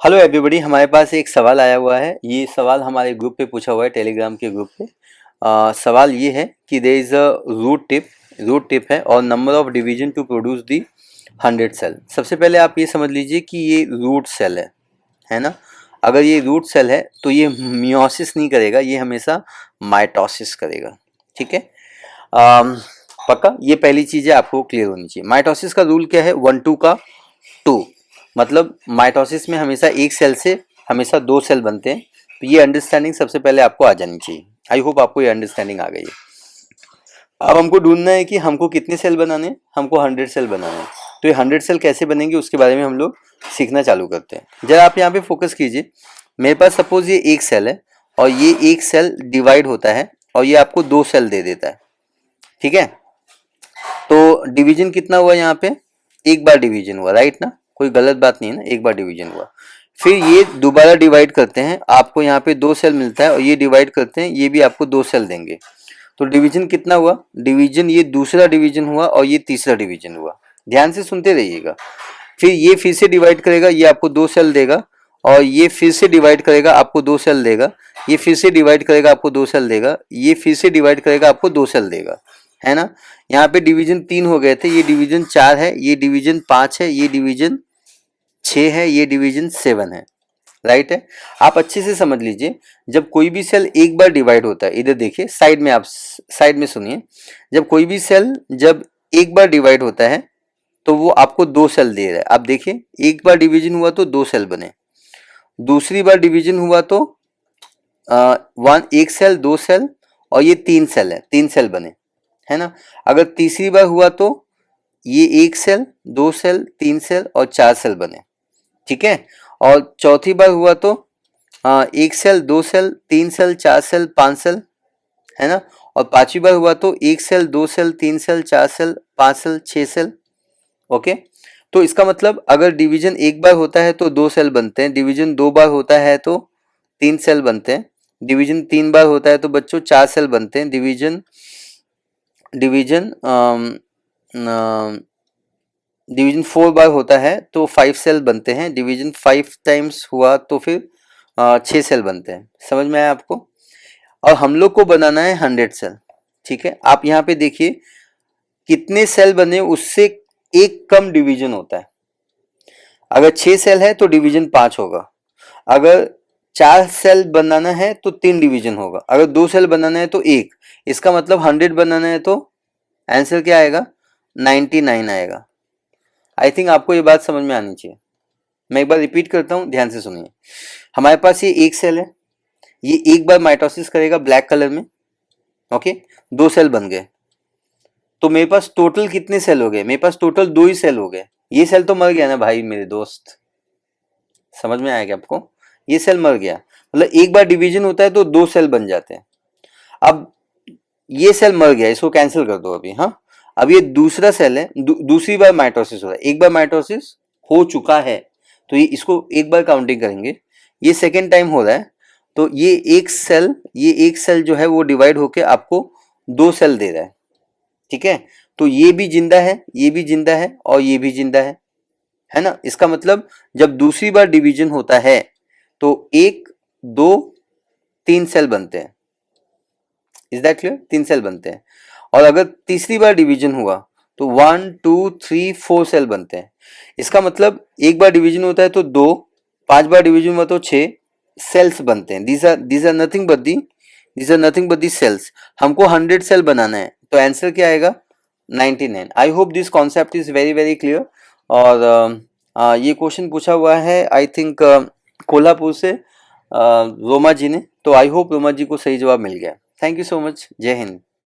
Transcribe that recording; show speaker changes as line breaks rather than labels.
Hello everybody, हमारे पास एक सवाल आया हुआ है। ये सवाल हमारे ग्रुप पे पूछा हुआ है, टेलीग्राम के ग्रुप पे। सवाल ये है कि there is a root tip है और number of division to produce the 100 cell. सबसे पहले आप ये समझ लीजिए कि ये रूट सेल है ना। अगर ये रूट सेल है तो ये मियोसिस नहीं करेगा, ये हमेशा माइटोसिस करेगा। ठीक है, पक्का। ये पहली चीज़ है, आपको क्लियर होनी चाहिए। माइटोसिस का रूल क्या है? 1-2 का 2, मतलब माइटोसिस में हमेशा एक सेल से हमेशा दो सेल बनते हैं। तो ये अंडरस्टैंडिंग सबसे पहले आपको आ जानी चाहिए। आई होप आपको ये अंडरस्टैंडिंग आ गई है। अब हमको ढूंढना है कि हमको कितने सेल बनाने हैं। हमको 100 सेल बनाने हैं। तो ये 100 सेल कैसे बनेंगे उसके बारे में हम लोग सीखना चालू करते हैं। जरा आप यहाँ पे फोकस कीजिए। मेरे पास सपोज ये एक सेल है और ये एक सेल डिवाइड होता है और ये आपको दो सेल दे देता है। ठीक है, तो डिवीजन कितना हुआ यहाँ पे? एक बार डिवीजन हुआ, राइट ना? कोई गलत बात नहीं है ना, एक बार डिवीजन हुआ। फिर ये दोबारा डिवाइड करते हैं, आपको यहाँ पे दो सेल मिलता है और ये डिवाइड करते हैं, ये भी आपको दो सेल देंगे। तो डिवीजन कितना हुआ? डिवीजन ये दूसरा डिवीजन हुआ और ये तीसरा डिवीजन हुआ। ध्यान से सुनते रहिएगा। फिर ये फिर से डिवाइड करेगा, ये आपको दो सेल देगा और ये फिर से डिवाइड करेगा, आपको दो सेल देगा। ये फिर से डिवाइड करेगा, आपको दो सेल देगा। ये फिर से डिवाइड करेगा, आपको दो सेल देगा, है ना। यहाँ पे डिवीजन 3 हो गए थे, ये डिवीजन 4 है, ये डिवीजन 5 है, ये डिवीजन 6 है, ये डिवीजन 7 है, राइट है। आप अच्छे से समझ लीजिए, जब कोई भी सेल एक बार डिवाइड होता है, इधर देखिए साइड में, आप साइड में सुनिए। जब कोई भी सेल जब एक बार डिवाइड होता है तो वो आपको दो सेल दे रहा है। आप देखिए, एक बार डिवीजन हुआ तो दो सेल बने, दूसरी बार डिवीजन हुआ तो एक सेल, दो सेल, और ये तीन सेल है, तीन सेल बने, है ना। अगर तीसरी बार हुआ तो ये एक सेल, दो सेल, तीन सेल और चार सेल बने। ठीक है, और चौथी बार हुआ तो एक सेल, दो सेल, तीन सेल, चार सेल, पांच सेल, है ना। और पांचवी बार हुआ तो एक सेल, दो सेल, तीन सेल, चार सेल, पांच सेल, छह सेल। ओके, तो इसका मतलब अगर डिवीजन एक बार होता है तो दो सेल बनते हैं, डिवीजन दो बार होता है तो तीन सेल बनते हैं, डिवीजन तीन बार होता है तो बच्चों चार सेल बनते हैं, डिवीजन डिवीजन डिवीजन 4 बार होता है तो 5 सेल बनते हैं, डिवीजन 5 टाइम्स हुआ तो फिर 6 सेल बनते हैं। समझ में आया आपको? और हम लोग को बनाना है 100 सेल। ठीक है, आप यहाँ पे देखिए कितने सेल बने, उससे एक कम डिवीजन होता है। अगर 6 सेल है तो डिवीजन 5 होगा, अगर 4 सेल बनाना है तो 3 डिवीजन होगा, अगर 2 सेल बनाना है तो एक। इसका मतलब 100 बनाना है तो आंसर क्या आएगा? 99 आएगा। आई थिंक आपको ये बात समझ में आनी चाहिए। मैं एक बार रिपीट करता हूँ, ध्यान से सुनिए। हमारे पास ये एक सेल है, ये एक बार माइटोसिस करेगा ब्लैक कलर में। ओके, दो सेल बन गए, तो मेरे पास टोटल कितने सेल हो गए? मेरे पास टोटल दो ही सेल हो गए। ये सेल तो मर गया ना भाई मेरे दोस्त, समझ में आएगा आपको? ये सेल मर गया, मतलब एक बार डिवीजन होता है तो दो सेल बन जाते हैं। अब ये सेल मर गया, इसको कैंसिल कर दो अभी। हाँ, अब ये दूसरा सेल है, दूसरी बार माइटोसिस हो रहा है। एक बार माइटोसिस हो चुका है तो ये इसको एक बार काउंटिंग करेंगे, ये सेकेंड टाइम हो रहा है तो ये एक सेल जो है वो डिवाइड होके आपको दो सेल दे रहा है। ठीक है, तो ये भी जिंदा है, ये भी जिंदा है और ये भी जिंदा है ना। इसका मतलब जब दूसरी बार डिवीजन होता है तो एक, दो, तीन सेल बनते हैं। Is that clear? तीन सेल बनते हैं। और अगर तीसरी बार डिवीजन हुआ तो 1, 2, 3, 4 सेल बनते हैं। इसका मतलब एक बार डिवीजन होता है तो दो, पांच बार डिवीजन हुआ तो 6 सेल्स बनते हैं। These are nothing but the cells. हमको 100 सेल बनाना है तो आंसर क्या आएगा? 99। I hope this concept is very very clear. और ये क्वेश्चन पूछा हुआ है आई थिंक कोल्हापुर से रोमा जी ने, तो आई होप रोमा जी को सही जवाब मिल गया। Thank you so much. जय हिंद।